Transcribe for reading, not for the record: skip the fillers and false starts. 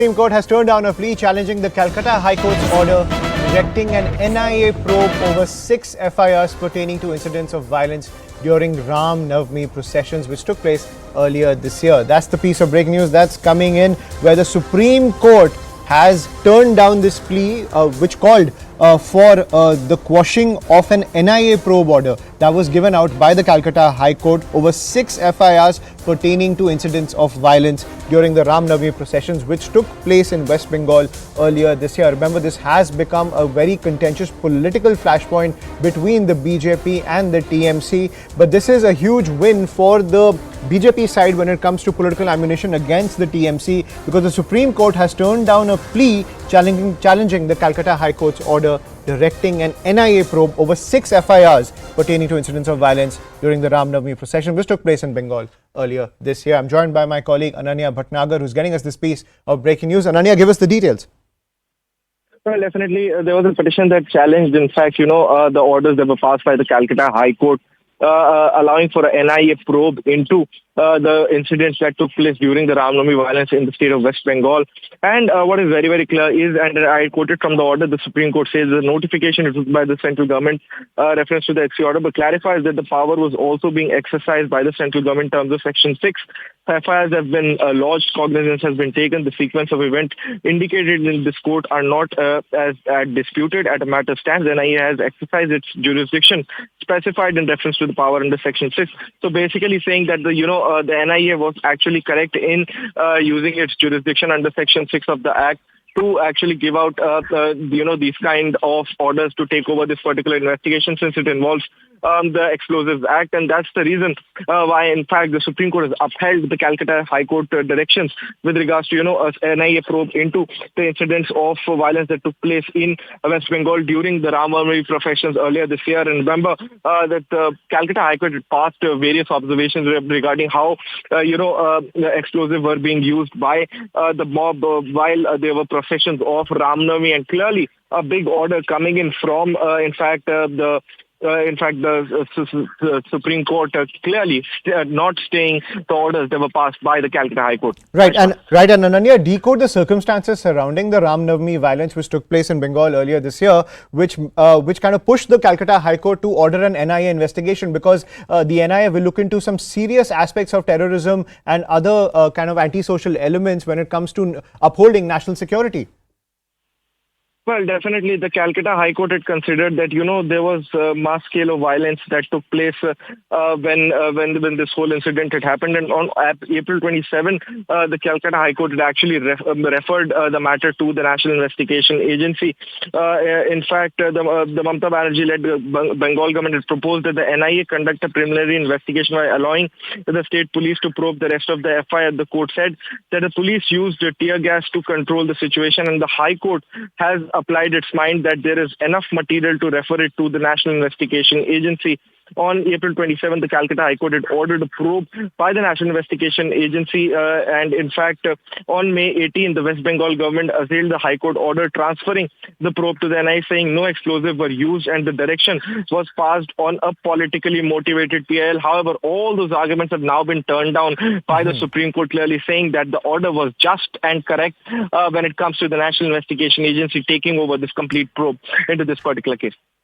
Supreme Court has turned down a plea challenging the Calcutta High Court's order directing an NIA probe over 6 FIRs pertaining to incidents of violence during Ram Navami processions which took place earlier this year. That's the piece of breaking news that's coming in, where the Supreme Court has turned down this plea which called for the quashing of an NIA probe order that was given out by the Calcutta High Court over 6 FIRs pertaining to incidents of violence during the Ram Navami processions which took place in West Bengal earlier this year. Remember, this has become a very contentious political flashpoint between the BJP and the TMC, but this is a huge win for the BJP side when it comes to political ammunition against the TMC, because the Supreme Court has turned down a plea challenging the Calcutta High Court's order directing an NIA probe over 6 FIRs pertaining to incidents of violence during the Ram Navami procession which took place in Bengal earlier this year. I'm joined by my colleague Ananya Bhatnagar, who's getting us this piece of breaking news. Ananya, give us the details. Well, definitely, there was a petition that challenged, in fact, the orders that were passed by the Calcutta High Court allowing for an NIA probe into the incidents that took place during the Ram Navami violence in the state of West Bengal. And what is very, very clear is, and I quoted from the order, the Supreme Court says the notification issued by the central government, reference to the HC order, but clarifies that the power was also being exercised by the central government in terms of Section 6. FIRs have been lodged, cognizance has been taken. The sequence of events indicated in this court are not as disputed. At a matter stands, NIA has exercised its jurisdiction specified in reference to the power under Section 6. So basically saying that the NIA was actually correct in using its jurisdiction under Section 6 of the Act to actually give out, these kind of orders to take over this particular investigation, since it involves the Explosives Act. And that's the reason why, in fact, the Supreme Court has upheld the Calcutta High Court directions with regards to, a NIA probe into the incidents of violence that took place in West Bengal during the Ram Navami processions earlier this year. And remember that the Calcutta High Court had passed various observations regarding how, explosives were being used by the mob while they were processions of Ram Navami, and clearly a big order coming in from, the Supreme Court clearly not staying the orders that were passed by the Calcutta High Court. Right, and Ananya, decode the circumstances surrounding the Ram Navami violence which took place in Bengal earlier this year, which kind of pushed the Calcutta High Court to order an NIA investigation, because the NIA will look into some serious aspects of terrorism and other kind of antisocial elements when it comes to upholding national security. Well, definitely, the Calcutta High Court had considered that, there was a mass scale of violence that took place when this whole incident had happened. And on April 27, the Calcutta High Court had actually referred the matter to the National Investigation Agency. In fact, the Mamata Banerjee-led Bengal government has proposed that the NIA conduct a preliminary investigation by allowing the state police to probe the rest of the FIR. The court said that the police used tear gas to control the situation, and the High Court has applied its mind that there is enough material to refer it to the National Investigation Agency. On April 27, the Calcutta High Court had ordered a probe by the National Investigation Agency, and in fact, on May 18, the West Bengal government assailed the High Court order transferring the probe to the NIA, saying no explosives were used and the direction was passed on a politically motivated PIL. However, all those arguments have now been turned down by the Supreme Court, clearly saying that the order was just and correct when it comes to the National Investigation Agency taking over this complete probe into this particular case.